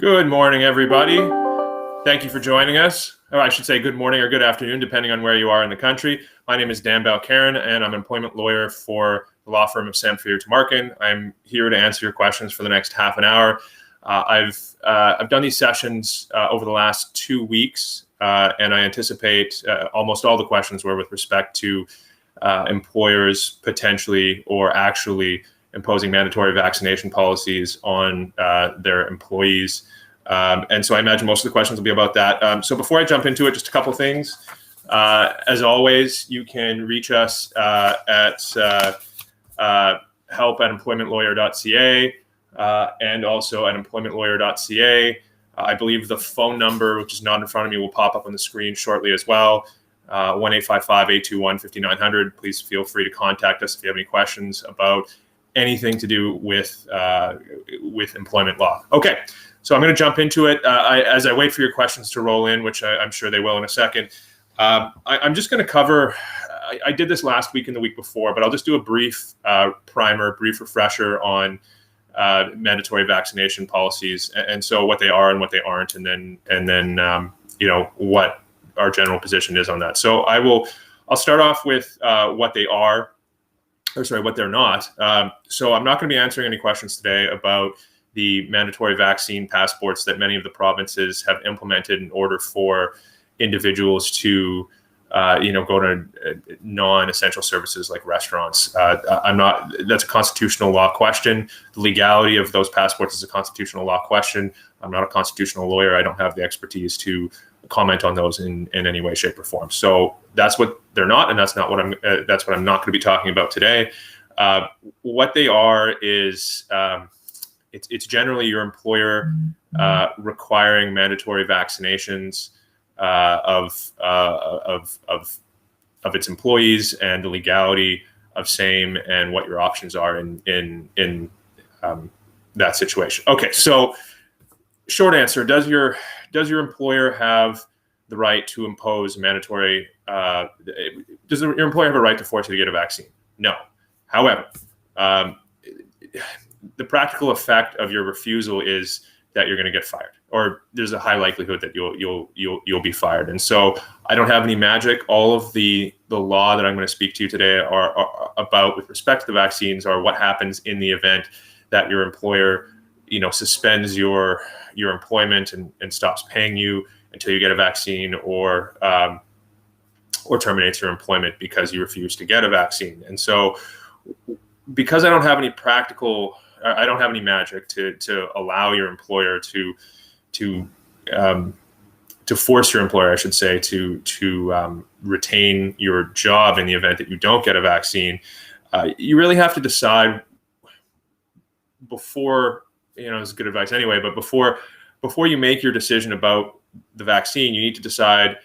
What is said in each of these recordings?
Good morning, everybody. Thank you for joining us. Or I should say good morning or good afternoon, depending on where you are in the country. My name is Dan Balkaran, and I'm an employment lawyer for the law firm of Samfiru Tumarkin. I'm here to answer your questions for the next half an hour. I've done these sessions over the last 2 weeks, and I anticipate almost all the questions were with respect to employers potentially or actually imposing mandatory vaccination policies on their employees. And so I imagine most of the questions will be about that. So before I jump into it, just a couple things. As always, you can reach us at help@employmentlawyer.ca and also at employmentlawyer.ca. I believe the phone number, which is not in front of me, will pop up on the screen shortly as well. 1-855-821-5900. Please feel free to contact us if you have any questions about anything to do with employment law. Okay, so I'm going to jump into it. As I wait for your questions to roll in, which I'm sure they will in a second, I'm just going to cover, I did this last week and the week before, but I'll just do a brief primer, brief refresher on mandatory vaccination policies, and so what they are and what they aren't, and then what our general position is on that. So I'll start off with what they are, what they're not. So I'm not going to be answering any questions today about the mandatory vaccine passports that many of the provinces have implemented in order for individuals to, go to non-essential services like restaurants. That's a constitutional law question. The legality of those passports is a constitutional law question. I'm not a constitutional lawyer. I don't have the expertise to comment on those in any way, shape, or form. So that's what they're not, and that's what I'm not going to be talking about today. What they are is it's generally your employer requiring mandatory vaccinations of its employees, and the legality of same, and what your options are in that situation. Okay, so short answer: Does your employer have the right to impose mandatory? Does your employer have a right to force you to get a vaccine? No. However, the practical effect of your refusal is that you're going to get fired, or there's a high likelihood that you'll be fired. And so I don't have any magic. All of the law that I'm going to speak to you today are about, with respect to the vaccines, are what happens in the event that your employer suspends your employment and stops paying you until you get a vaccine, or terminates your employment because you refuse to get a vaccine. And so, because I don't have any magic to allow your employer to force your employer, I should say, to retain your job in the event that you don't get a vaccine, you really have to decide before. It's good advice anyway, but before you make your decision about the vaccine, you need to decide,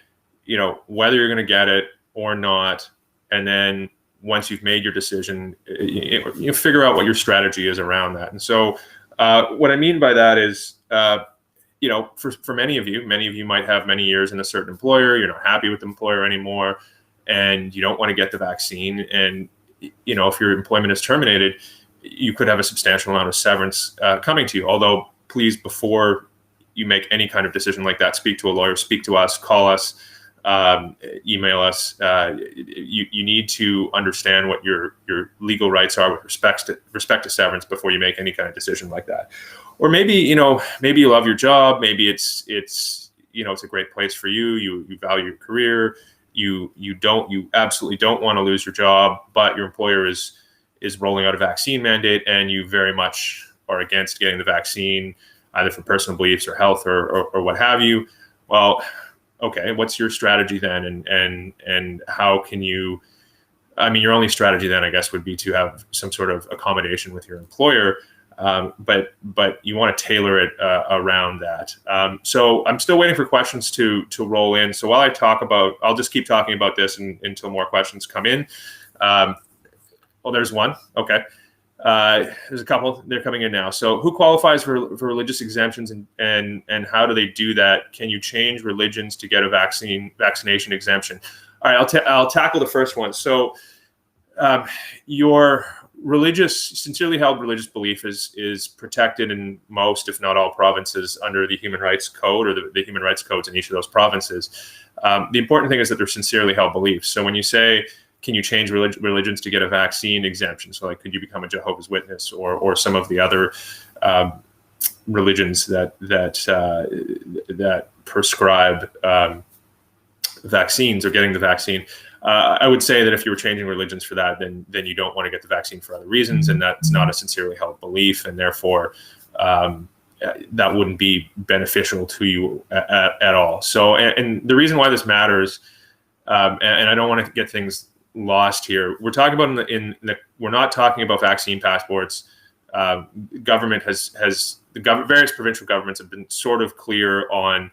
whether you're going to get it or not. And then once you've made your decision, you figure out what your strategy is around that. And so what I mean by that is, for many of you might have many years in a certain employer, you're not happy with the employer anymore, and you don't want to get the vaccine. And, if your employment is terminated, you could have a substantial amount of severance coming to you. Although, please, before you make any kind of decision like that, speak to a lawyer, speak to us, call us, email us. You need to understand what your legal rights are with respect to severance before you make any kind of decision like that. Or maybe you love your job. Maybe it's a great place for you. You value your career. You absolutely don't want to lose your job, but your employer is rolling out a vaccine mandate, and you very much are against getting the vaccine, either for personal beliefs or health or what have you. Well, okay, what's your strategy then? And how can you, your only strategy then, I guess, would be to have some sort of accommodation with your employer. But you want to tailor it around that. So I'm still waiting for questions to roll in. So while I'll just keep talking about this until more questions come in. Well, there's one. Okay. There's a couple. They're coming in now. So who qualifies for religious exemptions, and how do they do that? Can you change religions to get a vaccination exemption? All right, I'll tackle the first one. So your sincerely held religious belief is protected in most, if not all, provinces under the Human Rights Code, or the human rights codes in each of those provinces. The important thing is that they're sincerely held beliefs. So when you say, can you change religions to get a vaccine exemption? So like, could you become a Jehovah's Witness or some of the other religions that prescribe vaccines or getting the vaccine? I would say that if you were changing religions for that, then you don't want to get the vaccine for other reasons, and that's not a sincerely held belief, and therefore that wouldn't be beneficial to you at all. So, and the reason why this matters, and I don't want to get things lost here, we're talking about we're not talking about vaccine passports. Government various provincial governments have been sort of clear on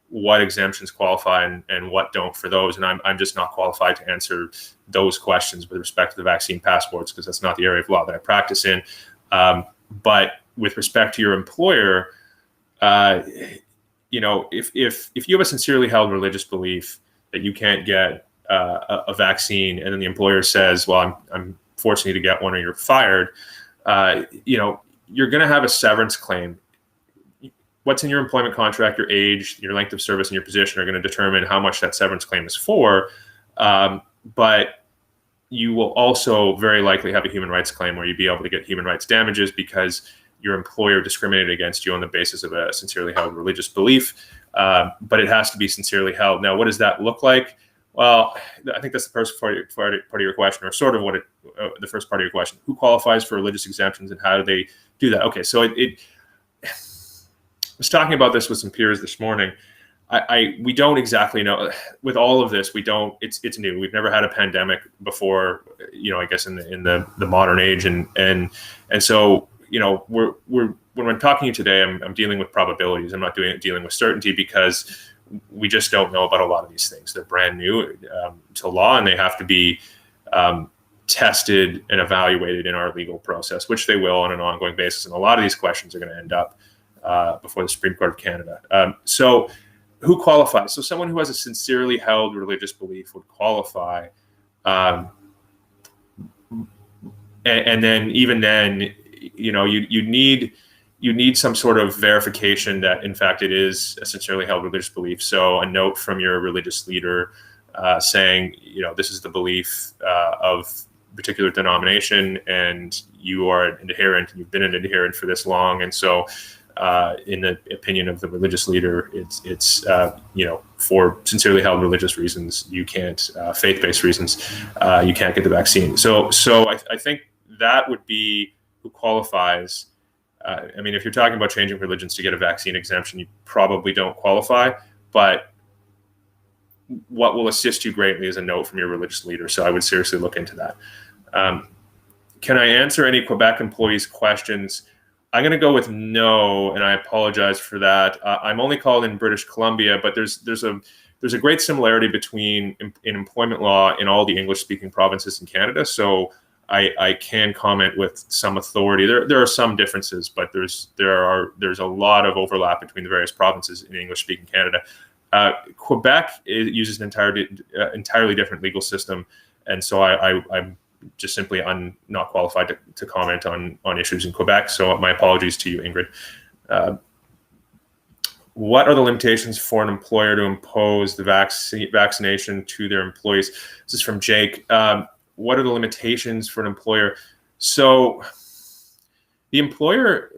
what exemptions qualify and what don't for those. And I'm just not qualified to answer those questions with respect to the vaccine passports, because that's not the area of law that I practice in. But with respect to your employer, if you have a sincerely held religious belief that you can't get a vaccine, and then the employer says, well, I'm forcing you to get one or you're fired, you're going to have a severance claim. What's in your employment contract, your age, your length of service, and your position are going to determine how much that severance claim is for. But you will also very likely have a human rights claim where you'd be able to get human rights damages because your employer discriminated against you on the basis of a sincerely held religious belief. But it has to be sincerely held. Now, what does that look like? Well, I think that's the first part of your question, or sort of the first part of your question. Who qualifies for religious exemptions and how do they do that? Okay, so I was talking about this with some peers this morning. We don't exactly know. With all of this, we don't. It's new. We've never had a pandemic before. I guess in the modern age, and so when I'm talking to you today, I'm dealing with probabilities. I'm not dealing with certainty, because we just don't know about a lot of these things. They're brand new to law, and they have to be tested and evaluated in our legal process, which they will on an ongoing basis. And a lot of these questions are going to end up before the Supreme Court of Canada. So who qualifies? So someone who has a sincerely held religious belief would qualify. And then even then, you need some sort of verification that in fact it is a sincerely held religious belief. So a note from your religious leader saying, this is the belief of particular denomination, and you are an adherent, and you've been an adherent for this long, and so in the opinion of the religious leader, it's for sincerely held religious reasons, you can't, faith-based reasons, you can't get the vaccine. So I think that would be who qualifies. If you're talking about changing religions to get a vaccine exemption, you probably don't qualify, but what will assist you greatly is a note from your religious leader. So I would seriously look into that. Can I answer any Quebec employees' questions? I'm going to go with no, and I apologize for that. I'm only called in British Columbia, but there's a great similarity between in employment law in all the English-speaking provinces in Canada. So I can comment with some authority. There are some differences, but there's a lot of overlap between the various provinces in English-speaking Canada. Quebec uses an entirely different legal system, and so I'm just simply not qualified to comment on issues in Quebec. So my apologies to you, Ingrid. What are the limitations for an employer to impose the vaccination to their employees? This is from Jake. What are the limitations for an employer? So the employer,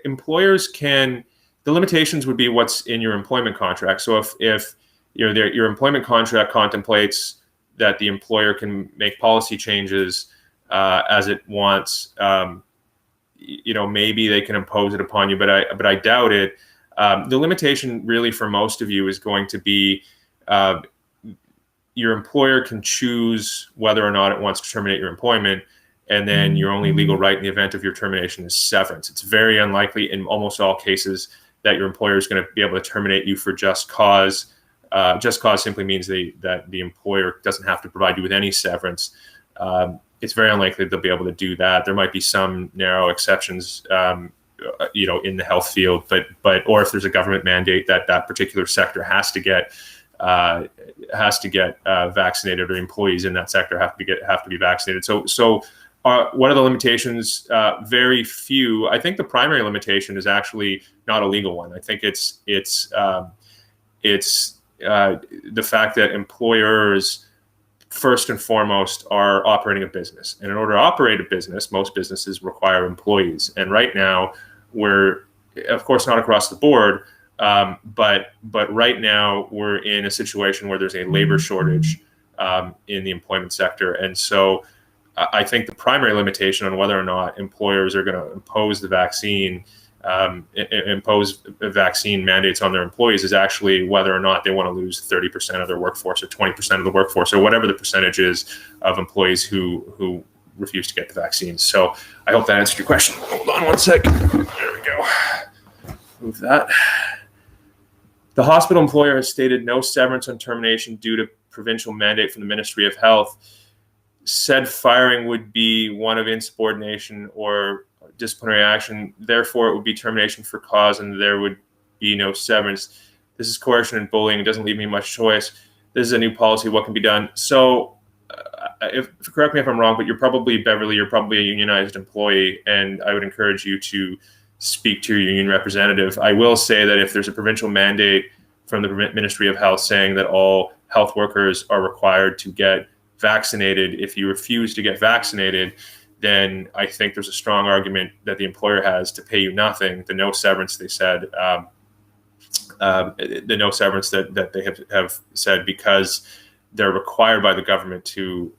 employers can, the limitations would be what's in your employment contract. So if your employment contract contemplates that the employer can make policy changes as it wants, maybe they can impose it upon you, but I doubt it. The limitation really for most of you is going to be your employer can choose whether or not it wants to terminate your employment, and then your only legal right in the event of your termination is severance. It's very unlikely in almost all cases that your employer is going to be able to terminate you for just cause. Just cause simply means that the employer doesn't have to provide you with any severance. It's very unlikely they'll be able to do that. There might be some narrow exceptions, in the health field, but or if there's a government mandate that particular sector has to get has to get vaccinated, or employees in that sector have to be vaccinated. So what are the limitations? Very few. I think the primary limitation is actually not a legal one. I think it's the fact that employers, first and foremost, are operating a business. And in order to operate a business, most businesses require employees. And right now, we're, of course, not across the board, but right now we're in a situation where there's a labor shortage in the employment sector. And so I think the primary limitation on whether or not employers are going to impose vaccine mandates on their employees is actually whether or not they want to lose 30% of their workforce or 20% of the workforce, or whatever the percentage is of employees who refuse to get the vaccines. So I hope that answered your question. Hold on one second. There we go. Move that. The hospital employer has stated no severance on termination due to provincial mandate from the Ministry of Health. Said firing would be one of insubordination or disciplinary action. Therefore, it would be termination for cause, and there would be no severance. This is coercion and bullying. It doesn't leave me much choice. This is a new policy. What can be done? So, correct me if I'm wrong, but you're probably, Beverly, you're probably a unionized employee, and I would encourage you to speak to your union representative. I will say that if there's a provincial mandate from the Ministry of Health saying that all health workers are required to get vaccinated, if you refuse to get vaccinated, then I think there's a strong argument that the employer has to pay you nothing. The no severance, they said, the no severance that they have said, because they're required by the government to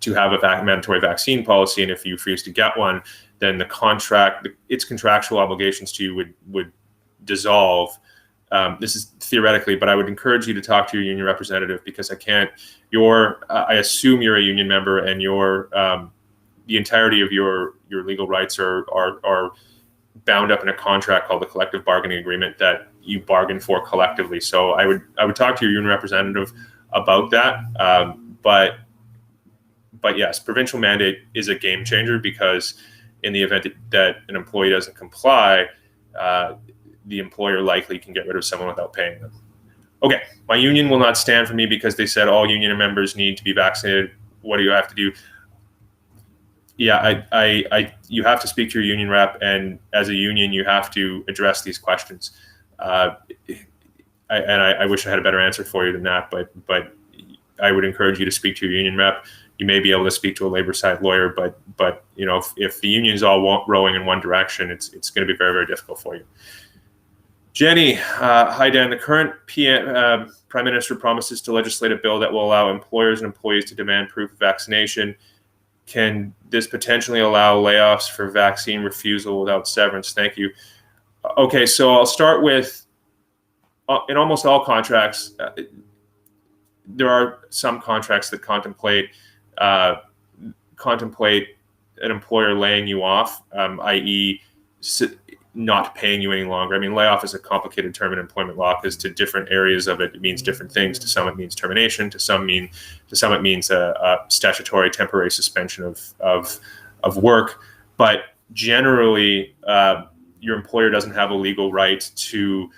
have a mandatory vaccine policy, and if you refuse to get one, then its contractual obligations to you would dissolve. This is theoretically, but I would encourage you to talk to your union representative, because I assume you're a union member, and the entirety of your legal rights are bound up in a contract called the collective bargaining agreement that you bargain for collectively. So I would talk to your union representative about that. But yes, provincial mandate is a game changer, because in the event that an employee doesn't comply, the employer likely can get rid of someone without paying them. Okay, my union will not stand for me because they said all union members need to be vaccinated. What do you have to do? Yeah, you have to speak to your union rep, and as a union, you have to address these questions. I wish I had a better answer for you than that, but I would encourage you to speak to your union rep. You may be able to speak to a labor side lawyer, but if the union is all rowing in one direction, it's going to be very, very difficult for you. Jenny, hi Dan. The current Prime Minister promises to legislate a bill that will allow employers and employees to demand proof of vaccination. Can this potentially allow layoffs for vaccine refusal without severance? Thank you. Okay, so I'll start with, in almost all contracts, there are some contracts that contemplate an employer laying you off, i.e. not paying you any longer. I mean, layoff is a complicated term in employment law, because to different areas of it, it means different things. To some, it means termination. To some, it means a statutory temporary suspension of work. But generally, your employer doesn't have a legal right to.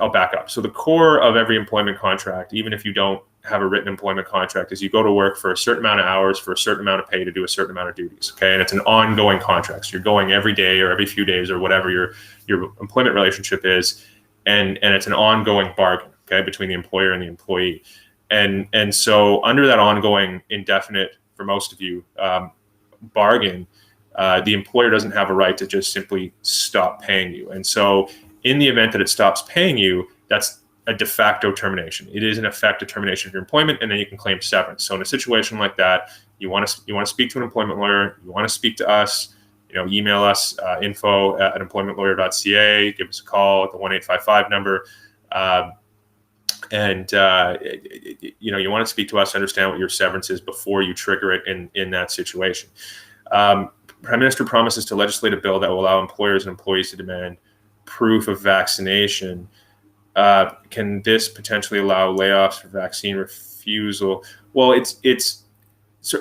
I'll back up. So the core of every employment contract, even if you don't have a written employment contract, is you go to work for a certain amount of hours for a certain amount of pay to do a certain amount of duties. Okay, and it's an ongoing contract. So you're going every day or every few days or whatever your employment relationship is, and it's an ongoing bargain, okay, between the employer and the employee. And so under that ongoing, indefinite, for most of you, bargain, the employer doesn't have a right to just simply stop paying you. And so in the event that it stops paying you, that's a de facto termination. It is in effect a termination of your employment, and then you can claim severance. So in a situation like that, you want to speak to an employment lawyer, you want to speak to us, email us, info@employmentlawyer.ca, give us a call at the 1-855 number. You want to speak to us, understand what your severance is before you trigger it in that situation. Prime Minister promises to legislate a bill that will allow employers and employees to demand proof of vaccination. Can this potentially allow layoffs for vaccine refusal? Well,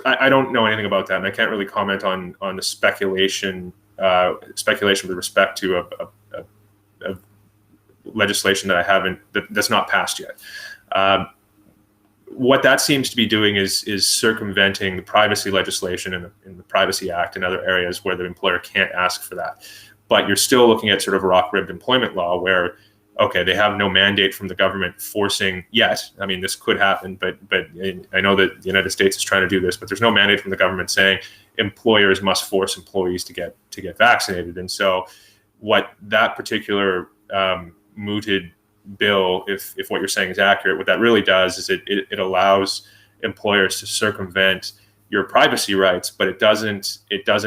I don't know anything about that, and I can't really comment on the speculation with respect to a legislation that's not passed yet. What that seems to be doing is circumventing the privacy legislation in the Privacy Act and other areas where the employer can't ask for that. But you're still looking at sort of rock-ribbed employment law where, okay, they have no mandate from the government forcing yet. I mean, this could happen, but I know that the United States is trying to do this, but there's no mandate from the government saying employers must force employees to get vaccinated. And so what that particular mooted bill, if what you're saying is accurate, what that really does is it allows employers to circumvent your privacy rights, but it doesn't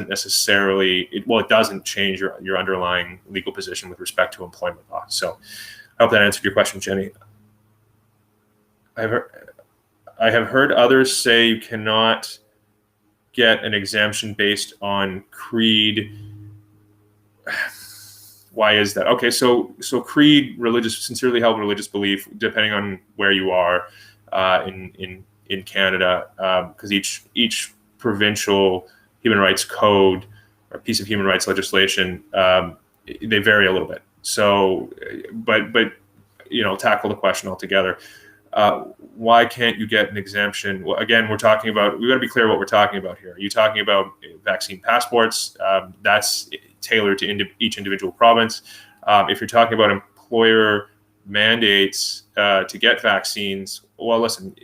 necessarily it doesn't change your underlying legal position with respect to employment law. So I hope that answered your question, Jenny. I have heard others say you cannot get an exemption based on creed. Why is that? Okay, so creed, sincerely held religious belief, depending on where you are in Canada, because each provincial human rights code or piece of human rights legislation, they vary a little bit. So, but tackle the question altogether. Why can't you get an exemption? Well, again, we got to be clear what we're talking about here. Are you talking about vaccine passports? That's tailored to each individual province. If you're talking about employer mandates to get vaccines, well, listen,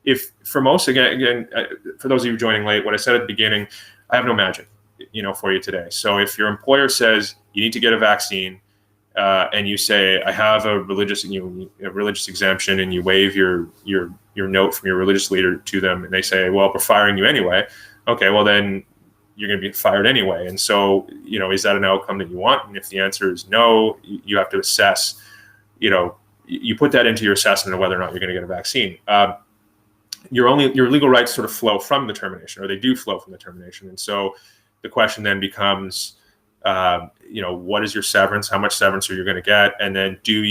if for most, again, for those of you joining late, what I said at the beginning, I have no magic, for you today. So if your employer says you need to get a vaccine, and you say I have a religious exemption, and you wave your note from your religious leader to them, and they say, well, we're firing you anyway. Okay, well then you're going to be fired anyway. And so, is that an outcome that you want? And if the answer is no, you have to assess, you put that into your assessment of whether or not you're going to get a vaccine. Your legal rights sort of flow from the termination, or they do flow from the termination. And so the question then becomes, what is your severance? How much severance are you going to get? And then did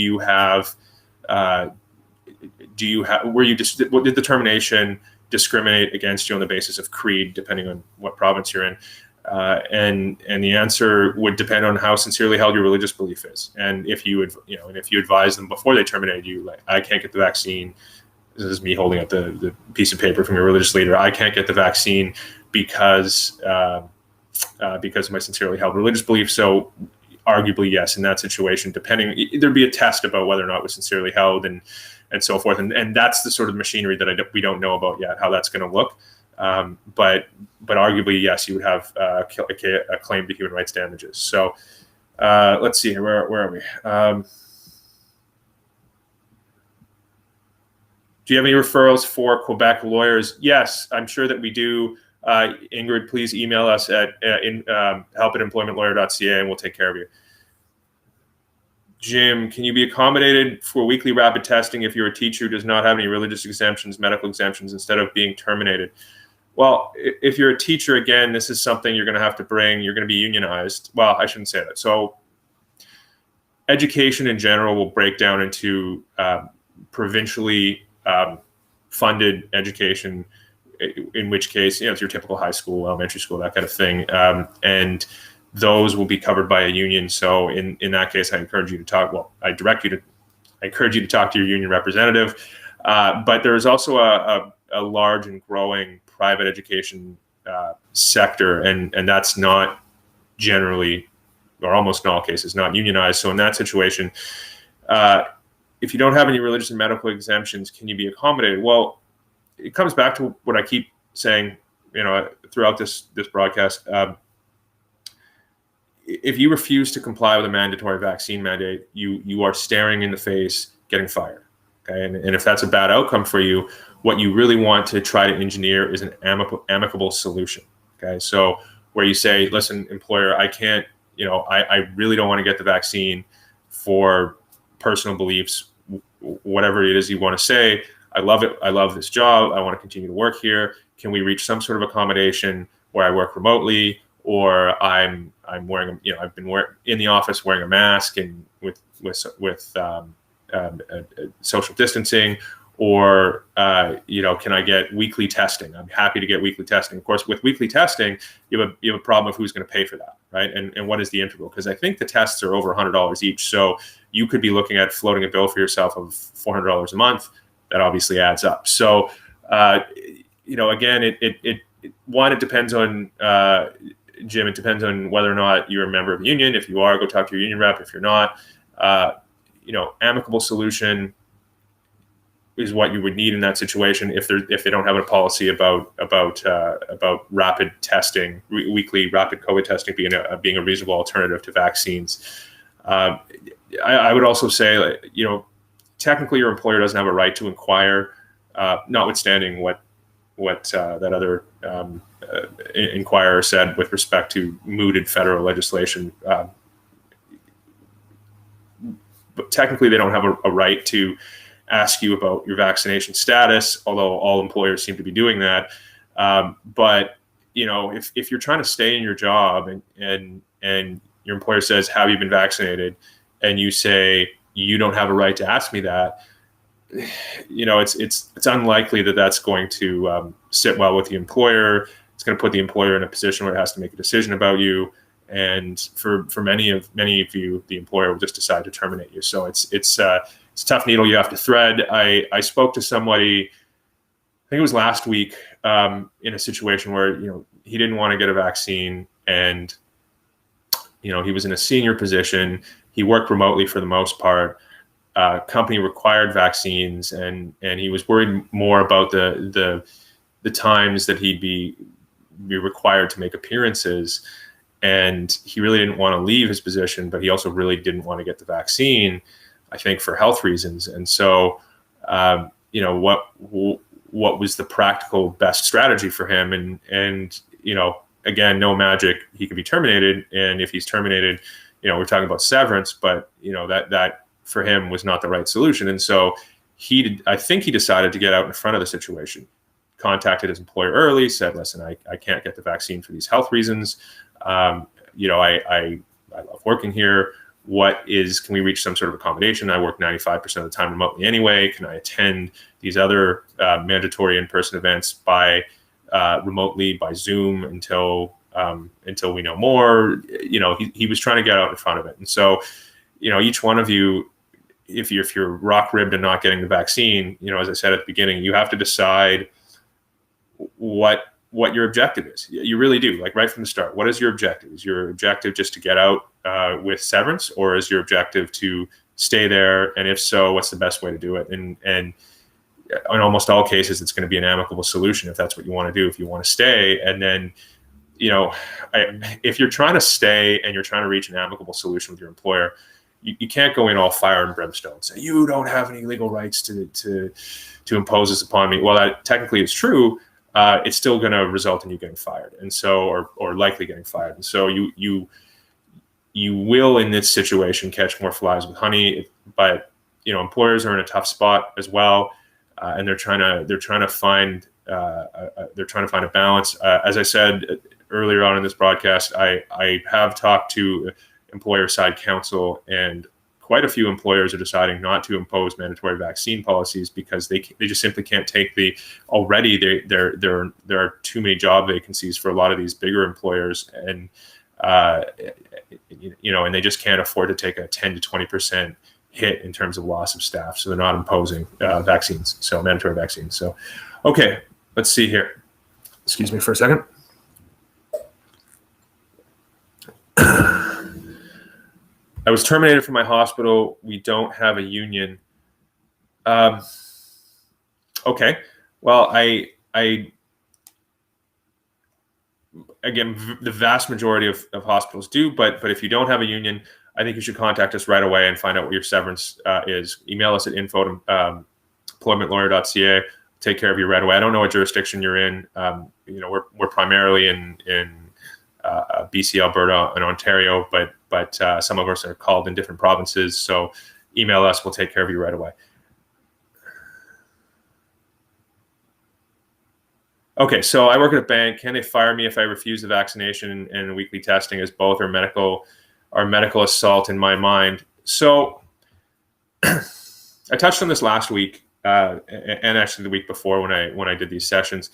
the termination discriminate against you on the basis of creed, depending on what province you're in? And the answer would depend on how sincerely held your religious belief is. And if you advise them before they terminated you, like, I can't get the vaccine. This is me holding up the piece of paper from your religious leader. I can't get the vaccine because of my sincerely held religious belief. So arguably, yes, in that situation, there'd be a test about whether or not it was sincerely held and so forth. And that's the sort of machinery that we don't know about yet, how that's going to look. But arguably, yes, you would have a claim to human rights damages. So let's see here. Where are we? Do you have any referrals for Quebec lawyers? Yes, I'm sure that we do. Ingrid, please email us at help@employmentlawyer.ca and we'll take care of you. Jim, can you be accommodated for weekly rapid testing if you're a teacher who does not have any religious exemptions, medical exemptions, instead of being terminated? Well, if you're a teacher, again, this is something you're going to have to bring. You're going to be unionized. Well, I shouldn't say that. So education in general will break down into provincially funded education, in which case, it's your typical high school, elementary school, that kind of thing. And those will be covered by a union. So in that case, I encourage you to talk. Well, I encourage you to talk to your union representative. But there is also a large and growing private education sector, and that's not generally, or almost in all cases, not unionized. So in that situation, if you don't have any religious and medical exemptions, can you be accommodated? Well, it comes back to what I keep saying, throughout this broadcast. If you refuse to comply with a mandatory vaccine mandate, you are staring in the face getting fired. Okay, and if that's a bad outcome for you, what you really want to try to engineer is an amicable solution. Okay, so where you say, listen, employer, I can't, I really don't want to get the vaccine for personal beliefs, whatever it is you want to say. I love it. I love this job. I want to continue to work here. Can we reach some sort of accommodation where I work remotely, or I'm wearing, I've been in the office wearing a mask and with social distancing, or can I get weekly testing? I'm happy to get weekly testing. Of course, with weekly testing, you have a problem of who's going to pay for that, right? And what is the integral? Because I think the tests are over $100 each. So you could be looking at floating a bill for yourself of $400 a month. that obviously adds up. So, again, it depends on, Jim, it depends on whether or not you're a member of a union. If you are, go talk to your union rep. If you're not, amicable solution is what you would need in that situation if they don't have a policy about rapid testing, weekly rapid COVID testing being a reasonable alternative to vaccines. I would also say, technically your employer doesn't have a right to inquire, notwithstanding what that other inquirer said with respect to mooted federal legislation. But technically, they don't have a right to ask you about your vaccination status, although all employers seem to be doing that. But if you're trying to stay in your job and your employer says, "Have you been vaccinated?" and you say you don't have a right to ask me that, it's unlikely that that's going to sit well with the employer. It's going to put the employer in a position where it has to make a decision about you. And for many of you, the employer will just decide to terminate you. So it's a tough needle you have to thread. I spoke to somebody, I think it was last week, in a situation where he didn't want to get a vaccine, and he was in a senior position. He worked remotely for the most part. Company required vaccines, and he was worried more about the times that he'd be required to make appearances. And he really didn't want to leave his position, but he also really didn't want to get the vaccine, I think, for health reasons. And so, what was the practical best strategy for him? And again, no magic. He could be terminated, and if he's terminated, we're talking about severance, but that for him was not the right solution. And so I think he decided to get out in front of the situation. Contacted his employer early, said, "Listen, I can't get the vaccine for these health reasons. I love working here. Can we reach some sort of accommodation? I work 95% of the time remotely anyway. Can I attend these other mandatory in-person events remotely by Zoom until we know more?" He was trying to get out in front of it. And so, each one of you, if you're rock-ribbed and not getting the vaccine, as I said at the beginning, you have to decide what your objective is. You really do, like right from the start. What is your objective? Is your objective just to get out with severance, or is your objective to stay there? And if so, what's the best way to do it? And in almost all cases, it's going to be an amicable solution if that's what you want to do. If you want to stay, and then if you're trying to stay and you're trying to reach an amicable solution with your employer, you can't go in all fire and brimstone and say, "You don't have any legal rights to impose this upon me." Well, that technically is true. It's still going to result in you getting fired, and so, or likely getting fired. And so you will, in this situation, catch more flies with honey. But employers are in a tough spot as well, and they're trying to find a balance. As I said earlier on in this broadcast, I have talked to employer side counsel, and quite a few employers are deciding not to impose mandatory vaccine policies because they just simply can't take there are too many job vacancies for a lot of these bigger employers, and and they just can't afford to take a 10 to 20% hit in terms of loss of staff, so they're not imposing mandatory vaccines. So, okay, let's see here. Excuse me for a second. I was terminated from my hospital. We don't have a union. Okay. Well, again, the vast majority of hospitals do, but if you don't have a union, I think you should contact us right away and find out what your severance is. Email us at info@employmentlawyer.ca. Take care of you right away. I don't know what jurisdiction you're in. We're primarily in BC, Alberta, and Ontario, but some of us are called in different provinces. So email us. We'll take care of you right away. Okay, so I work at a bank. Can they fire me if I refuse the vaccination and weekly testing, as both are medical assault in my mind? So I touched on this last week, and actually the week before when I did these sessions.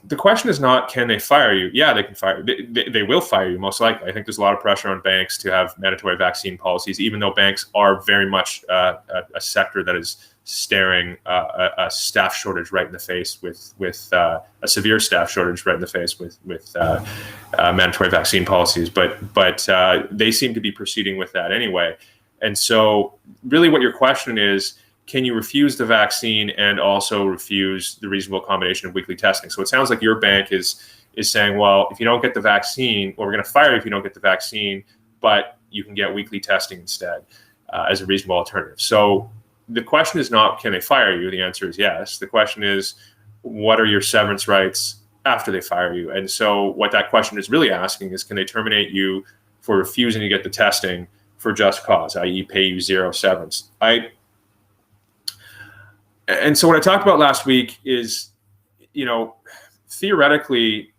the question is not, can they fire you? Yeah, they can fire. They will fire you, most likely. I think there's a lot of pressure on banks to have mandatory vaccine policies, even though banks are very much a sector that is staring a staff shortage right in the face with a severe staff shortage right in the face with mandatory vaccine policies. But they seem to be proceeding with that anyway. And so really what your question is, can you refuse the vaccine and also refuse the reasonable accommodation of weekly testing? So it sounds like your bank is saying, well, if you don't get the vaccine, well, we're going to fire you if you don't get the vaccine, but you can get weekly testing instead as a reasonable alternative. So the question is not, can they fire you? The answer is yes. The question is, what are your severance rights after they fire you? And so what that question is really asking is, can they terminate you for refusing to get the testing for just cause, i.e. pay you zero severance? And so what I talked about last week is, theoretically,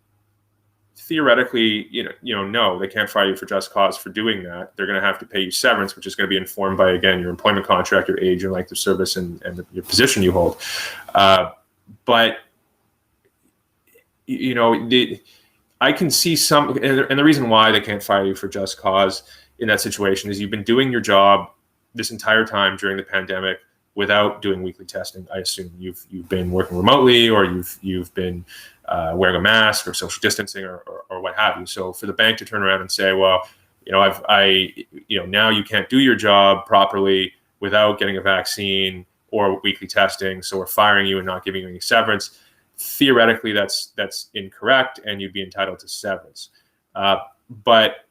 no, they can't fire you for just cause for doing that. They're going to have to pay you severance, which is going to be informed by, again, your employment contract, your age, your length of service, and your position you hold. But I can see some, and the reason why they can't fire you for just cause in that situation is you've been doing your job this entire time during the pandemic without doing weekly testing. I assume you've been working remotely, or you've been wearing a mask or social distancing or what have you. So for the bank to turn around and say, well, now you can't do your job properly without getting a vaccine or weekly testing, so we're firing you and not giving you any severance. Theoretically, that's incorrect, and you'd be entitled to severance. But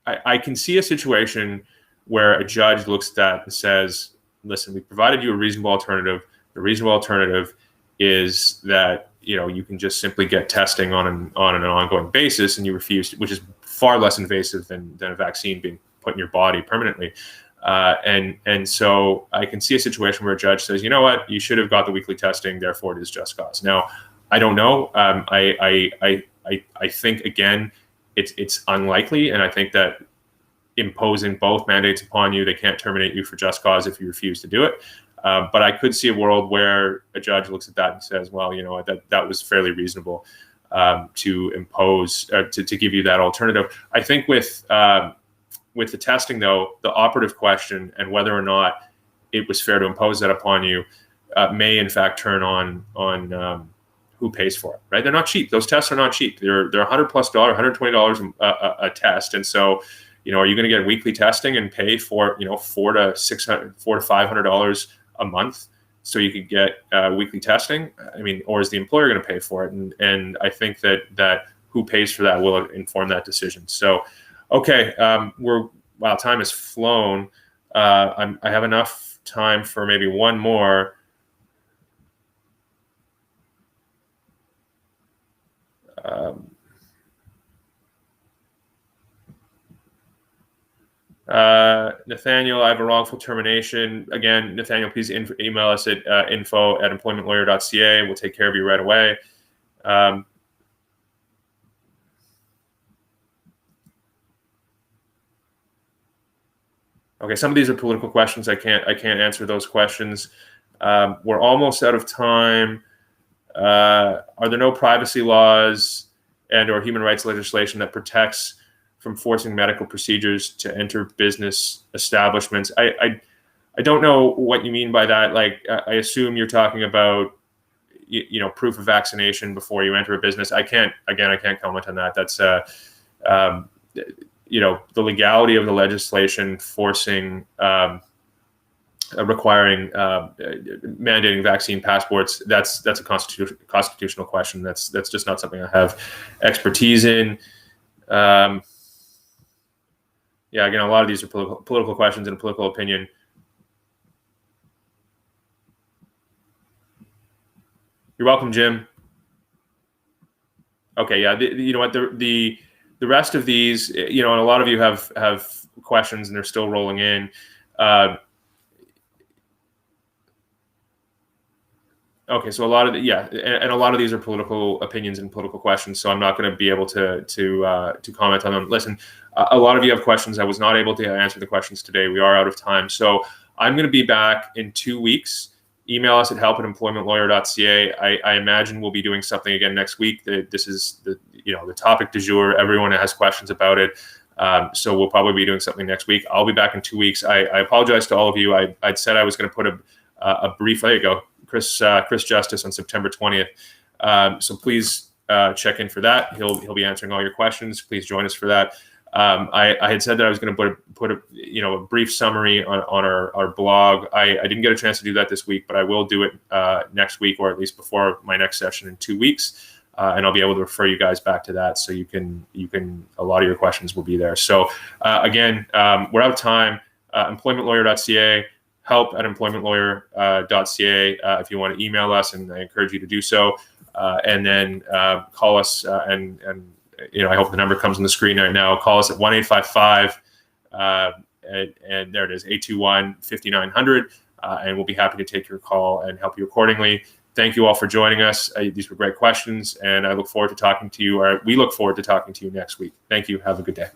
I can see a situation where a judge looks at that and says, listen, we provided you a reasonable alternative. The reasonable alternative is that you can just simply get testing on an ongoing basis, and you refuse to, which is far less invasive than a vaccine being put in your body permanently. And so I can see a situation where a judge says, you know what, you should have got the weekly testing, therefore it is just cause. Now, I don't know. I think, again, it's unlikely, and I think that imposing both mandates upon you, they can't terminate you for just cause if you refuse to do it. But I could see a world where a judge looks at that and says, well, that was fairly reasonable to impose, to give you that alternative. I think with the testing, though, the operative question and whether or not it was fair to impose that upon you may in fact turn on who pays for it, right? They're not cheap. Those tests are not cheap. They're $100+, $120 a test. And so, are you going to get weekly testing and pay for, $400 to $500 a month so you could get weekly testing? I mean, or is the employer going to pay for it? And I think that who pays for that will inform that decision. So, okay, wow, time has flown. I have enough time for maybe one more. Nathaniel, I have a wrongful termination. Again, Nathaniel, please email us at info@employmentlawyer.ca. We'll take care of you right away. Okay, some of these are political questions. I can't answer those questions. We're almost out of time. Are there no privacy laws and/or human rights legislation that protects from forcing medical procedures to enter business establishments? I don't know what you mean by that. Like, I assume you're talking about, proof of vaccination before you enter a business. I can't comment on that. That's, the legality of the legislation forcing, requiring, mandating vaccine passports. That's a constitutional question. That's just not something I have expertise in. Yeah, again, a lot of these are political questions and political opinion. You're welcome, Jim. Okay, yeah, you know what, the rest of these, and a lot of you have questions and they're still rolling in. Okay, so a lot of and a lot of these are political opinions and political questions, so I'm not going to be able to comment on them. Listen, a lot of you have questions. I was not able to answer the questions today. We are out of time, so I'm going to be back in 2 weeks email us at help@employmentlawyer.ca. I imagine we'll be doing something again next week. This is the topic du jour. Everyone has questions about it. So we'll probably be doing something next week. I'll be back in 2 weeks. I apologize to all of you. I'd said I was going to put a brief, there you go, Chris Justice on September 20th. So please check in for that. He'll be answering all your questions. Please join us for that. I had said that I was going to put a brief summary on our blog. I didn't get a chance to do that this week, but I will do it next week, or at least before my next session in 2 weeks. And I'll be able to refer you guys back to that, so you can a lot of your questions will be there. So again, we're out of time. Employmentlawyer.ca, help@employmentlawyer.ca if you want to email us, and I encourage you to do so. And then call us, and I hope the number comes on the screen right now. Call us at 1-855 and there it is, 821-5900, and we'll be happy to take your call and help you accordingly. Thank you all for joining us. These were great questions, and I look forward to talking to you, or we look forward to talking to you next week. Thank you. Have a good day.